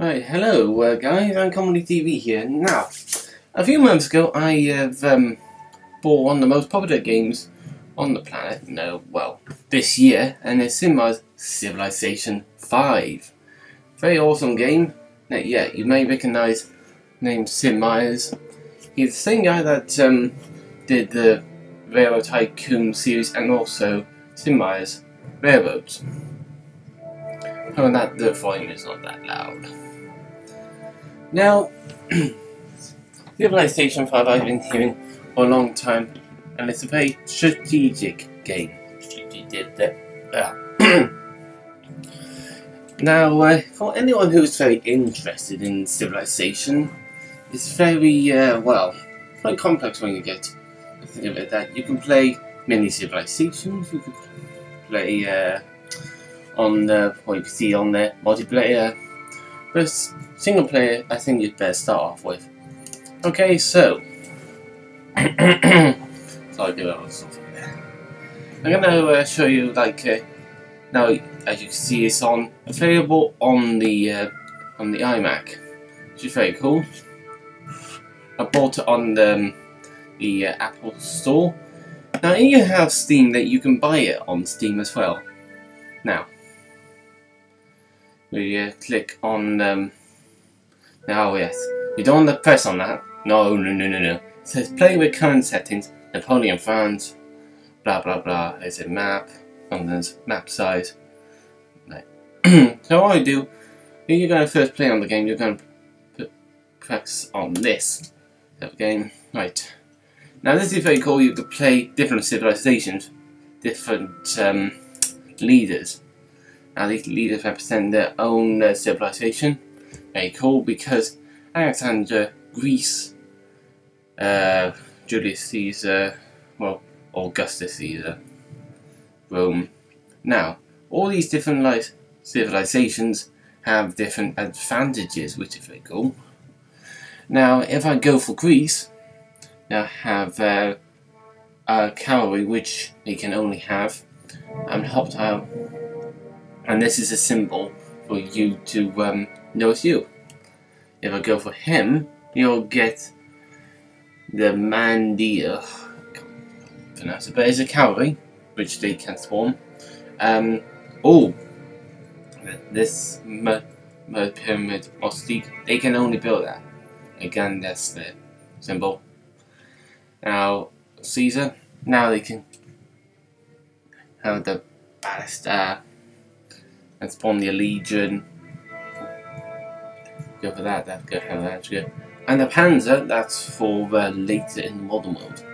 Right, hello guys, I'm Comedy TV here. Now, a few months ago I have bought one of the most popular games on the planet, this year, and it's Civilization 5. Very awesome game. Now, yeah, you may recognize the name Sid Meier's. He's the same guy that did the Railroad Tycoon series and also Sid Meier's Railroads. Oh, that the volume is not that loud. Now, Civilization 5 I've been hearing for a long time, and it's a very strategic game. Now, for anyone who's very interested in Civilization, it's very, quite complex when you get to think of it. That you can play many civilizations, you can play on what you can see on there, multiplayer. But single player, I think you'd better start off with. Okay, so I'm gonna show you now, as you can see, it's available on the iMac, which is very cool. I bought it on the Apple Store. Now, you have Steam that you can buy it on Steam as well. Now, we click on now, yes, you don't want to press on that. No. It says play with current settings, Napoleon France, blah blah blah. There's a map, and there's map size. Right. So what I do, when you're going to first play on the game, you're going to press on this game. Right. Now this is very cool. You can play different civilizations, different leaders. Now these leaders represent their own civilization. Very cool, because Alexander, Greece, Julius Caesar, Augustus Caesar, Rome. Now, all these different civilizations have different advantages, which is very cool. Now, if I go for Greece, now have a cavalry, which they can only have, and hostile. And this is a symbol for you to know it's you. If I go for him, you'll get the Mandia. Pronounce it, but it's a cavalry, which they can spawn. This pyramid Ostique, they can only build that. Again, that's the symbol. Now, Caesar, now they can have the ballista and spawn the Legion. Go for that, that's good, how that's good. And the Panzer, that's for later in the modern world.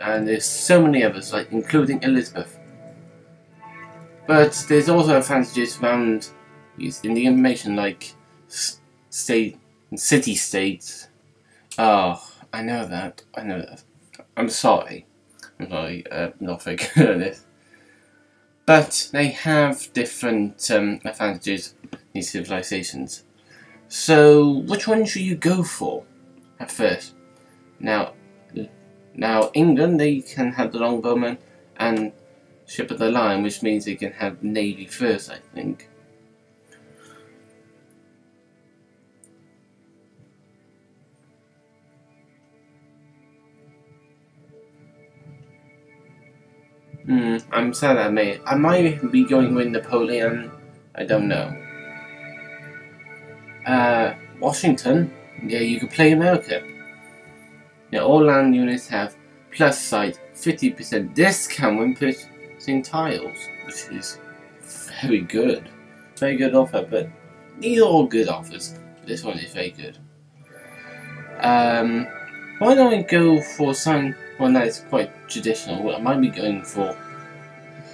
And there's so many others, including Elizabeth. But there's also advantages found in the information, like city-states. Oh, I know that. I'm sorry, not very good at this. But they have different advantages, these civilizations. So, which one should you go for at first? Now, England, they can have the longbowmen and ship of the line, which means they can have navy first, I think. I'm sad I might be going with Napoleon. I don't know. Washington, yeah, you could play America. Now, all land units have plus side 50% discount when purchasing tiles, which is very good. Very good offer, but these are all good offers. This one is very good. Why don't I go for something that is quite traditional? Well, I might be going for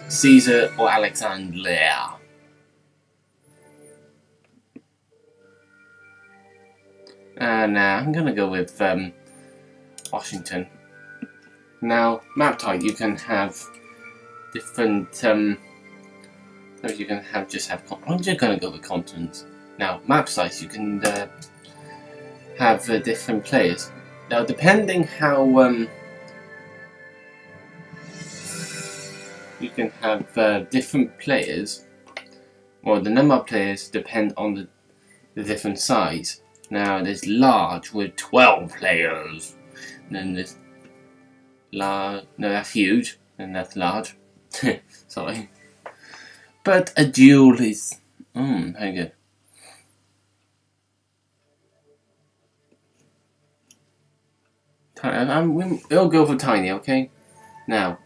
Caesar or Alexandria. Nah, I'm gonna go with Washington. Now, map type, you can have different. You can have I'm just gonna go with continents. Now, map size, you can have different players. Now, depending how you can have different players or the number of players depend on the different size. Now there's large with 12 players. And then there's large, no that's huge, and that's large. Sorry. But a duel is, very good. We'll go for tiny, okay? Now,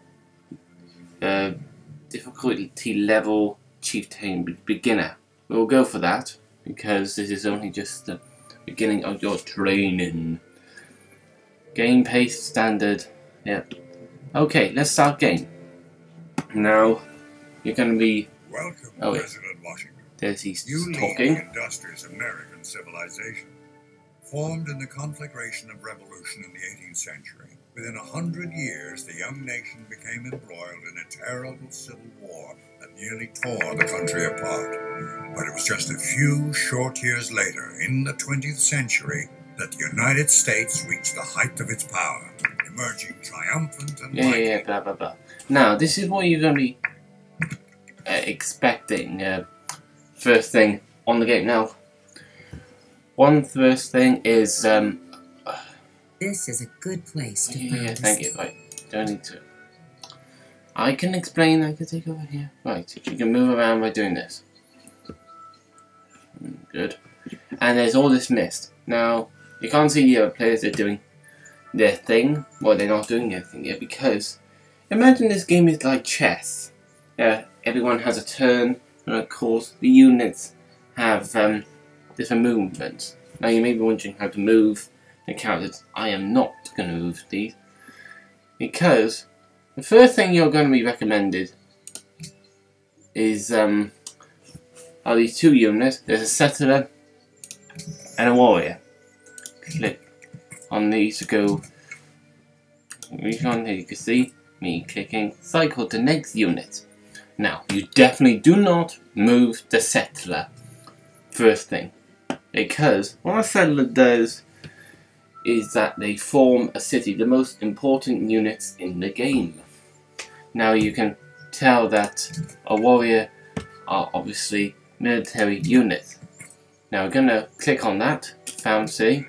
difficulty level chieftain beginner. We'll go for that because this is only just the beginning of your training. Game pace standard. Yep. Okay, let's start game. Now, you're going to be. Welcome, oh, President Washington. There's he's you talking. lead the industrious American civilization, formed in the conflagration of revolution in the 18th century. Within 100 years, the young nation became embroiled in a terrible civil war that nearly tore the country apart. But it was just a few short years later, in the 20th century, that the United States reached the height of its power, emerging triumphant and mighty. Yeah, blah blah blah. Now, this is what you're going to be expecting. First thing on the game. Now, first thing is this is a good place to find. Yeah, thank you. Right, don't need to. I can explain. I can take over here. Right, you can move around by doing this. Good. And there's all this mist. Now, you can't see the other players. They're doing their thing. Well, they're not doing their thing yet because imagine this game is like chess. Everyone has a turn, and of course the units have different movements. Now you may be wondering how to move the characters. I am not going to move these because the first thing you're going to be recommended is are these two units. There's a settler and a warrior. Click on these to go. Reach on here. You can see me clicking cycle to next unit. Now you definitely do not move the settler first thing, because what a settler does is that they form a city, the most important units in the game. Now you can tell that a warrior are obviously military units. Now we're going to click on that, found city,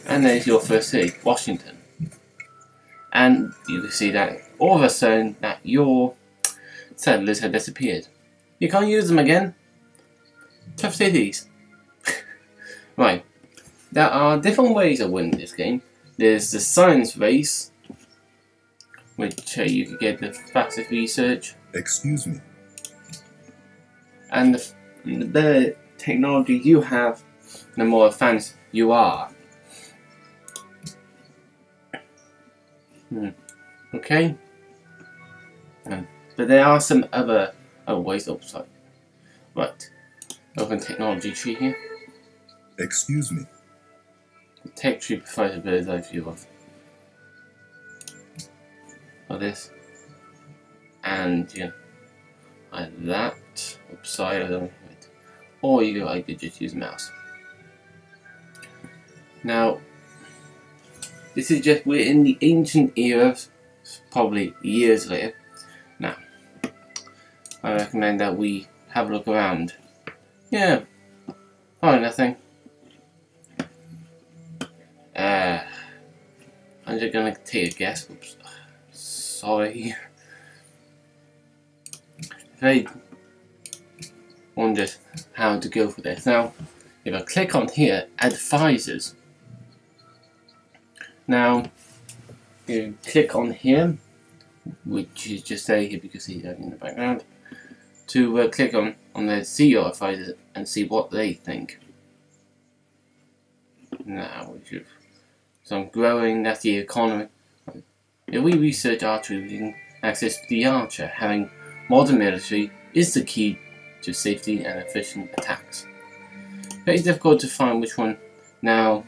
and there's your first city, Washington. And you can see that all of a sudden that your settlers have disappeared. You can't use them again. Tough cities. Right. There are different ways of winning this game. There's the science race, which you can get the fastest research. Excuse me. And the better technology you have, the more advanced you are. Okay. But there are some other ways outside. Right. Open technology tree here. Excuse me. The tech tree provides a bird's eye view of this. And yeah, like that. Upside, I don't know. Or you I could just use mouse. Now, this is just, we're in the ancient era, probably years later. Now, I recommend that we have a look around. Yeah, probably nothing. I'm just gonna take a guess. Oops. Sorry. If I wondered how to go for this. Now, if I click on here, advisors. Now, you click on here, which is just say here because you see that in the background, to click on the see your advisors and see what they think. Now, so I'm growing, that's the economy. If we research archery, we can access the archer. Having modern military is the key to safety and efficient attacks. Very difficult to find which one. Now,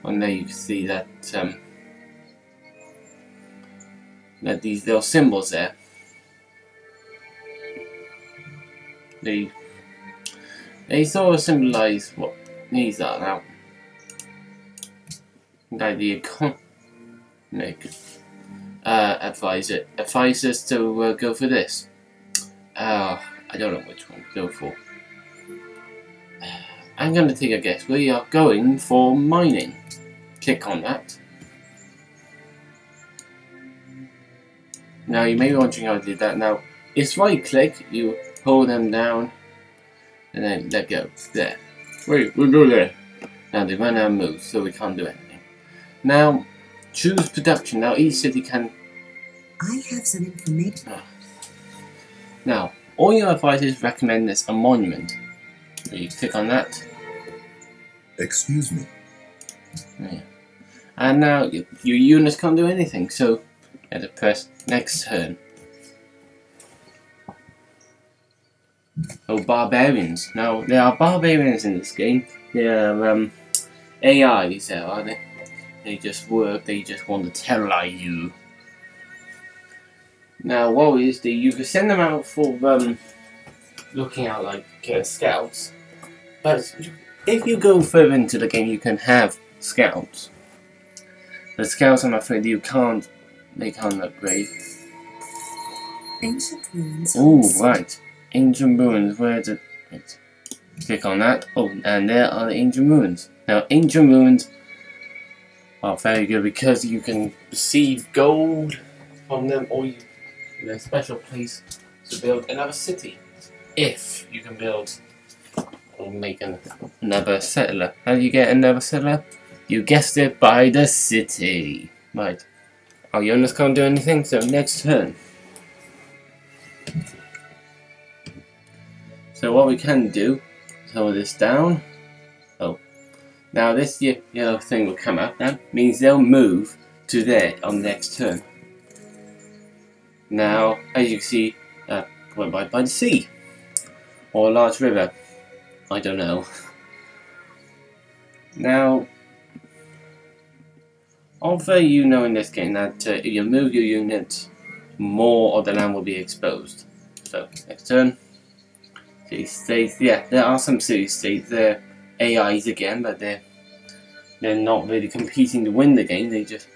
on there you can see that that these little symbols there, they sort of symbolize what these are. Now, like the advisors to go for this. I don't know which one to go for. I'm going to take a guess. We are going for mining. Click on that. Now you may be wondering how I did that. Now it's right click, you hold them down and then let go. There. Wait, we'll go there. Now they run out of moves, so we can't do anything. Now choose production. Now each city can. I have some information. Now all your advisors recommend this a monument. So you click on that. Excuse me. Yeah. And now your units can't do anything, so you have to press next turn. Oh, barbarians. Now, there are barbarians in this game. They are AIs, are they? They just work, they just want to terrorize you. Now, what is the, you can send them out for looking out like scouts, but if you go further into the game, you can have scouts. The scouts, I'm afraid, they can't upgrade. Ancient ruins. Oh, right. Ancient ruins, where's it? Right. Click on that. Oh, and there are the ancient ruins. Now, ancient ruins are very good because you can receive gold from them, or you in a special place to build another city. If you can build or make another settler. How do you get another settler? You guessed it, by the city. Right. Our units can't do anything, so next turn. So what we can do, hold this down. Oh. Now this yellow thing will come up. That means they'll move to there on the next turn. Now, as you can see, we're by the sea. Or a large river. I don't know. Now, although you know in this game that if you move your unit, more of the land will be exposed. So, next turn. City states, yeah, there are some city states. They're AIs again, but they're not really competing to win the game. They just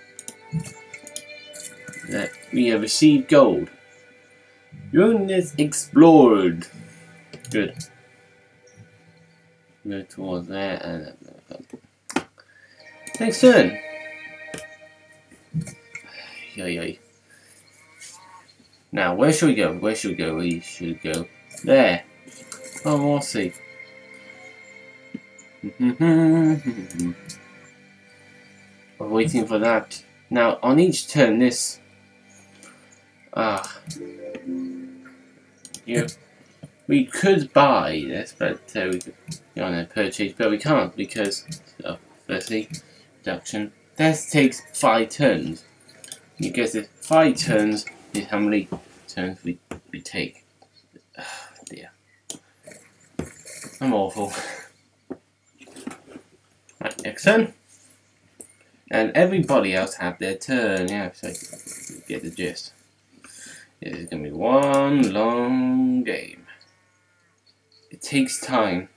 we have received gold. Units explored. Good. Go towards there and next turn. Yay. Now, where should we go? Where should we go? We should go there. Oh, we'll see. We're waiting for that. Now, on each turn, this. We could buy this, but we could go on and purchase, but we can't because, firstly, reduction. This takes 5 turns. You guess it, 5 turns is how many turns we take. Oh, dear. I'm awful. Right, next turn. And everybody else have their turn, yeah, so you get the gist. It is going to be one long game. It takes time.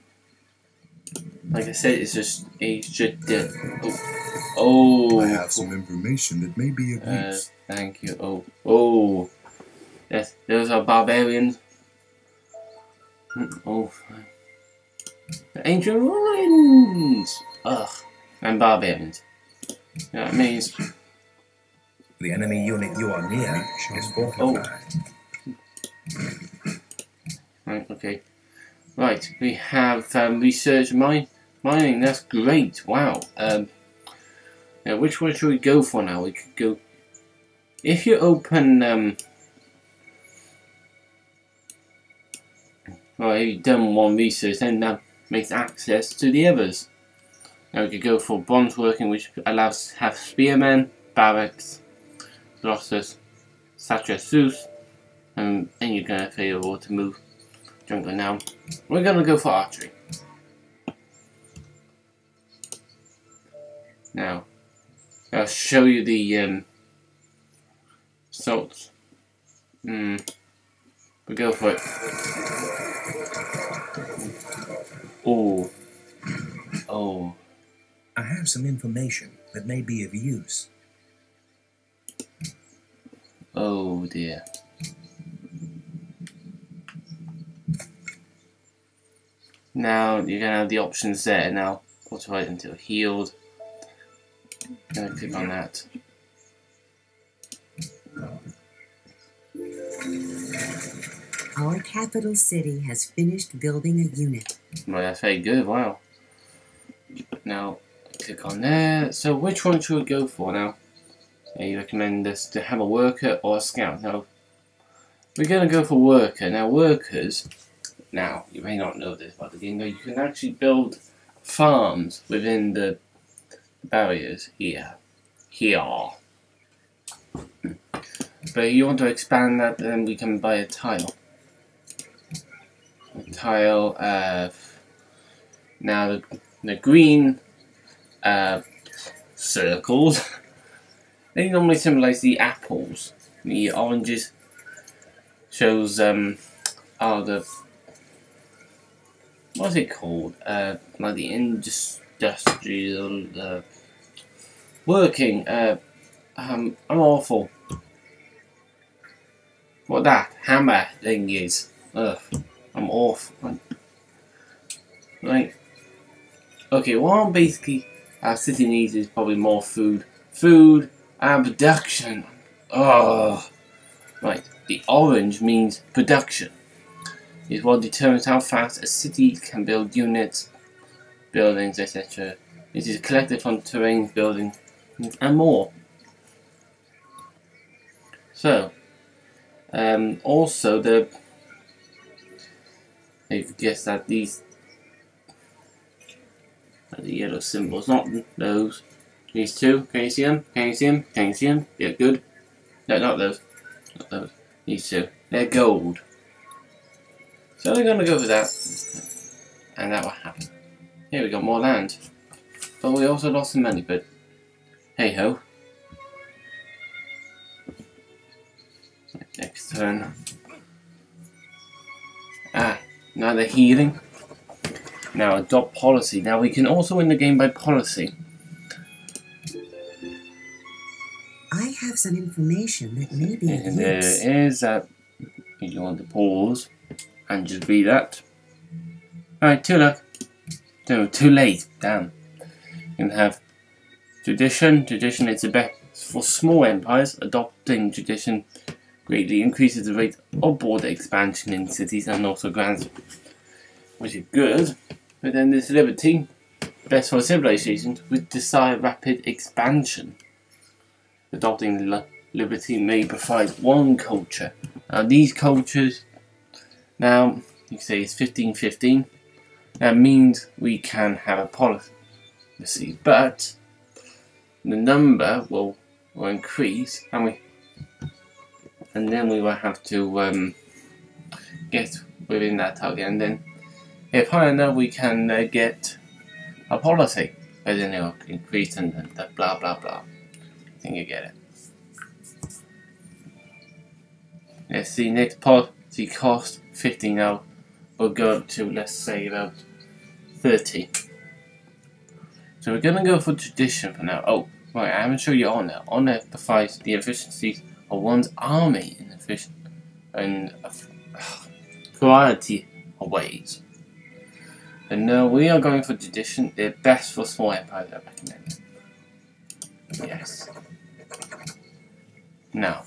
Like I said, it's just a Oh. I have some information that may be of use. Thank you. Oh. Yes, those are barbarians. Oh. The ancient ruins. Ugh. And barbarians. That means. The enemy unit you are near is fortified. Right, okay. Right, we have research mining. That's great. Wow. Now, which one should we go for now? We could go. If you open. Well, if you've done one research, then that makes access to the others. Now we could go for bronze working, which allows to have spearmen, barracks, Colossus, Satrasus, and you're going to fail to move jungle. Now we're going to go for archery. Now I'll show you the salts. We go for it. Oh. I have some information that may be of use. Oh dear. Now you're gonna have the options there. Now auto until healed. I'm gonna click on that. Our capital city has finished building a unit. Well, that's very good. Wow. Now click on there. So which one should we go for now? You recommend us to have a worker or a scout? Now we're gonna go for worker. Now workers. Now you may not know this about the game, but you can actually build farms within the barriers here. But if you want to expand that, then we can buy a tile. Now the green circles, they normally symbolize the apples. The oranges shows are the, what's it called? Like the industrial working. I'm awful. What that hammer thing is. Ugh. I'm off. Right. Okay, what basically our city needs is probably more food. Food and production. Oh. Right. The orange means production. Is what determines how fast a city can build units, buildings, etc. It is collected from terrain, buildings, and more. So, also you've guessed that these are the yellow symbols, not those. These two, can you see them? Can you see them? Can you see them? Yeah, good. No, not those. Not those. These two. They're gold. So we're gonna go for that. And that will happen. Here we got more land. But we also lost some money, but hey ho. Next turn. Now they're healing. Now adopt policy. Now we can also win the game by policy. I have some information that may be of And there use. is that. You want to pause and just read that. Alright, too luck. No, too late. Damn. You can have tradition. Tradition is the best for small empires. Adopting tradition greatly increases the rate of border expansion in cities and also grants, which is good. But then there's liberty, best for civilizations with desired rapid expansion. Adopting liberty may provide one culture. Now these cultures, now you can say it's 15-15. That means we can have a policy, but the number will increase, and then we will have to get within that target, and then if high enough we can get a policy, but then it will increase and blah blah blah. I think you get it. Let's see, next policy cost 50 now. We'll go up to, let's say, about 30. So we're gonna go for tradition for now. Oh, right, I haven't shown you honor. Honor provides the efficiencies of one's army in a variety of ways. And now we are going for tradition. They're best for small empires, I recommend. Yes. Now,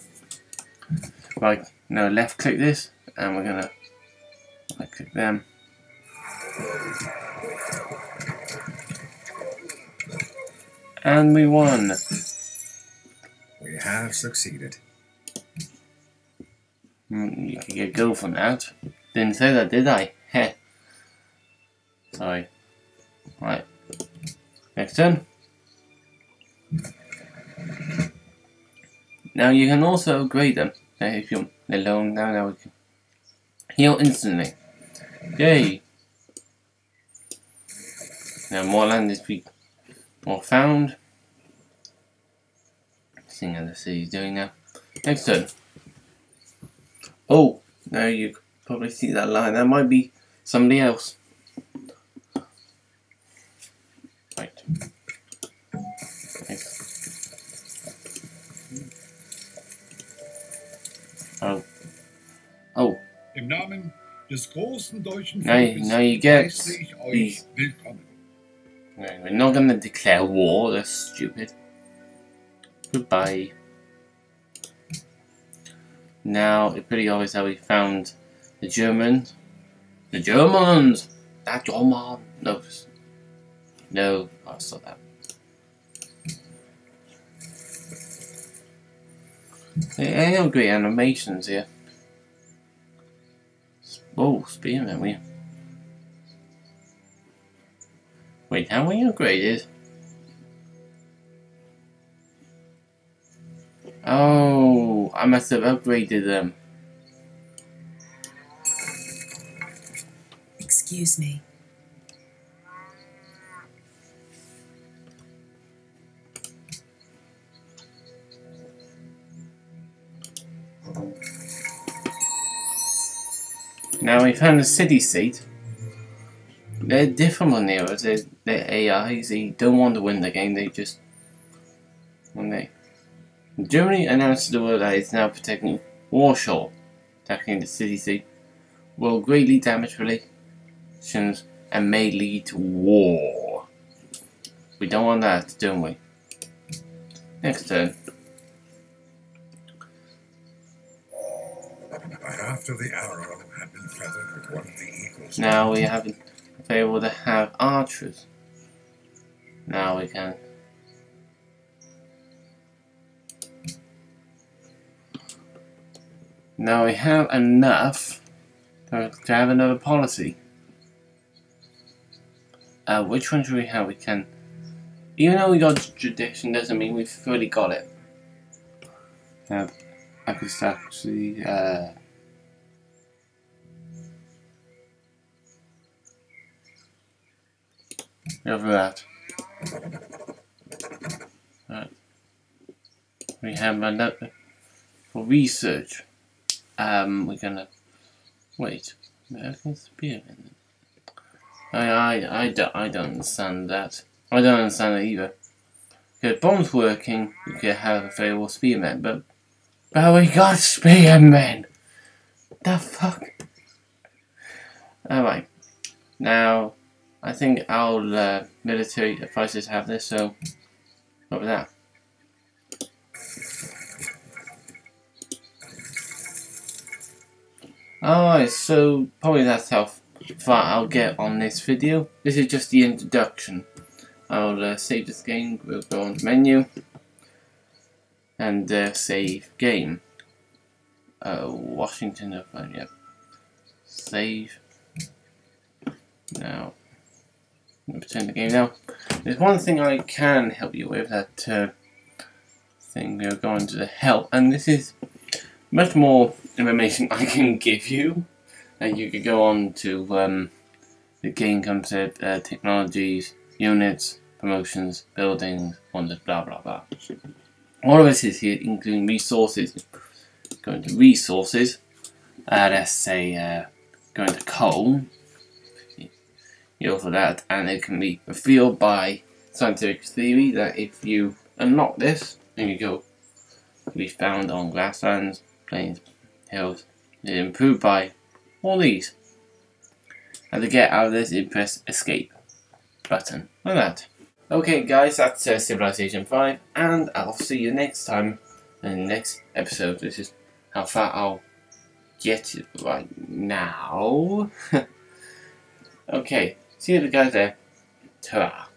right, now left click this, and we're gonna right click them. And we won. We have succeeded. You can get gold from that. Didn't say that, did I? Heh. Sorry. Right. Next turn. Now you can also upgrade them. If you're alone now we can heal instantly. Yay! Now more land is more found. Seeing how the city's doing now. Next turn. Oh, now you can probably see that line. That might be somebody else. Right. Next. Oh. Oh. Im Namen des großen deutschen Now you get heiße ich euch these. willkommen. We're not gonna declare war, that's stupid. Goodbye. Now, it's pretty obvious how we found the Germans. The Germans! That German! No. No, I saw that. They have great animations here. Oh, spearman, we. Wait, how we upgraded? Oh, I must have upgraded them. Excuse me. Now we found a city seat. They're different on here. They're AIs. They don't want to win the game. They just Germany announced to the world that it's now protecting Warsaw, attacking the city seat will greatly damage relations and may lead to war. We don't want that, don't we? Next turn. After the arrow had been feathered with one of the eagles. Now we have been able to have archers. Now we can. Now we have enough to have another policy. Which one should we have? We can. Even though we got tradition, doesn't mean we've fully got it. I could actually. Over that. Right. We have another for research. We're gonna wait. American spearmen. I don't understand that. I don't understand it either. Because bombs working, you could have a favorable spearmen, but we got spearmen. The fuck. Alright. Now, I think our military advisors have this, so what was that? Alright, so probably that's how far I'll get on this video. This is just the introduction. I'll save this game, we'll go on the menu and save game. Washington, yep. Save. Now, return the game now. There's one thing I can help you with, that thing we're going to the help, and this is much more information I can give you. And you could go on to the game concept, technologies, units, promotions, buildings, wonders, blah blah blah. All of this is here, including resources. Going to resources, let's say going to coal. You go for that, and it can be revealed by scientific theory that if you unlock this, then you go, it can be found on grasslands, plains, hills. It's improved by all these. And to get out of this, you press escape button, like that. Okay guys, that's Civilization 5, and I'll see you next time in the next episode. This is how far I'll get it right now. Okay, see you guys there. Ta-ra.